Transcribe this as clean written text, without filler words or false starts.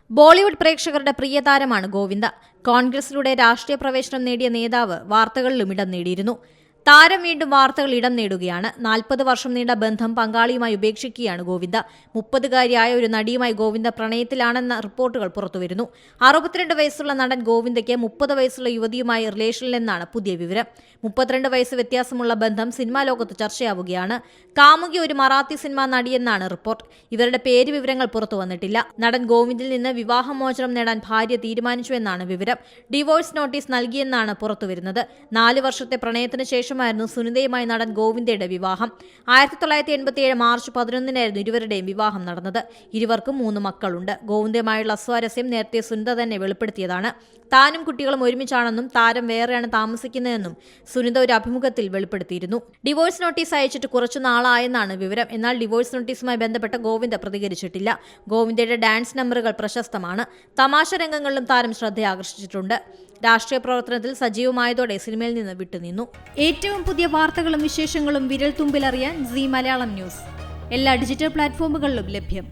ബോളിവുഡ് പ്രേക്ഷകരുടെ പ്രിയതാരമാണ് ഗോവിന്ദ. കോൺഗ്രസിലൂടെ രാഷ്ട്രീയ പ്രവേശനം നേടിയ നേതാവ് വാർത്തകളിലും ഇടം നേടിയിരുന്നു. താരം വീണ്ടും വാർത്തകൾ ഇടം നേടുകയാണ്. 40 വർഷം നീണ്ട ബന്ധം പങ്കാളിയുമായി ഉപേക്ഷിക്കുകയാണ് ഗോവിന്ദ. 30-കാരിയായ ഒരു നടിയുമായി ഗോവിന്ദ പ്രണയത്തിലാണെന്ന റിപ്പോർട്ടുകൾ പുറത്തുവരുന്നു. 62 വയസ്സുള്ള നടൻ ഗോവിന്ദയ്ക്ക് 30 വയസ്സുള്ള യുവതിയുമായി റിലേഷനിലെന്നാണ് പുതിയ വിവരം. 32 വയസ്സ് വ്യത്യാസമുള്ള ബന്ധം സിനിമാ ലോകത്ത് ചർച്ചയാവുകയാണ്. കാമുകി ഒരു മറാത്തി സിനിമാ നടിയെന്നാണ് റിപ്പോർട്ട്. ഇവരുടെ പേര് വിവരങ്ങൾ പുറത്തു വന്നിട്ടില്ല. നടൻ ഗോവിന്ദിൽ നിന്ന് വിവാഹമോചനം നേടാൻ ഭാര്യ തീരുമാനിച്ചുവെന്നാണ് വിവരം. ഡിവോഴ്സ് നോട്ടീസ് നൽകിയെന്നാണ് പുറത്തുവരുന്നത്. 4 വർഷത്തെ പ്രണയത്തിന് ശേഷമായിരുന്നു സുനിതയുമായി നടൻ ഗോവിന്ദയുടെ വിവാഹം. 1987 മാർച്ച് 11-നായിരുന്നു ഇരുവരുടെയും വിവാഹം നടന്നത്. ഇരുവർക്കും 3 മക്കളുണ്ട്. ഗോവിന്ദയുമായുള്ള അസ്വാരസ്യം നേരത്തെ സുനിത തന്നെ വെളിപ്പെടുത്തിയതാണ്. താനും കുട്ടികളും ഒരുമിച്ചാണെന്നും താരം വേറെയാണ് താമസിക്കുന്നതെന്നും സുനിത ഒരു അഭിമുഖത്തിൽ വെളിപ്പെടുത്തിയിരുന്നു. ഡിവോഴ്സ് നോട്ടീസ് അയച്ചിട്ട് കുറച്ചു നാളായെന്നാണ് വിവരം. എന്നാൽ ഡിവോഴ്സ് നോട്ടീസുമായി ബന്ധപ്പെട്ട ഗോവിന്ദ പ്രതികരിച്ചിട്ടില്ല. ഗോവിന്ദയുടെ ഡാൻസ് നമ്പറുകൾ പ്രശസ്തമാണ്. തമാശ രംഗങ്ങളിലും താരം ശ്രദ്ധയാകർഷിച്ചിട്ടുണ്ട്. രാഷ്ട്രീയ പ്രവർത്തനത്തിൽ സജീവമായതോടെ സിനിമയിൽ നിന്ന് വിട്ടുനിന്നു. ഏറ്റവും പുതിയ വാർത്തകളും വിശേഷങ്ങളും വിരൽ തുമ്പിലറിയാൻ സീ മലയാളം ന്യൂസ് എല്ലാ ഡിജിറ്റൽ പ്ലാറ്റ്ഫോമുകളിലും ലഭ്യം.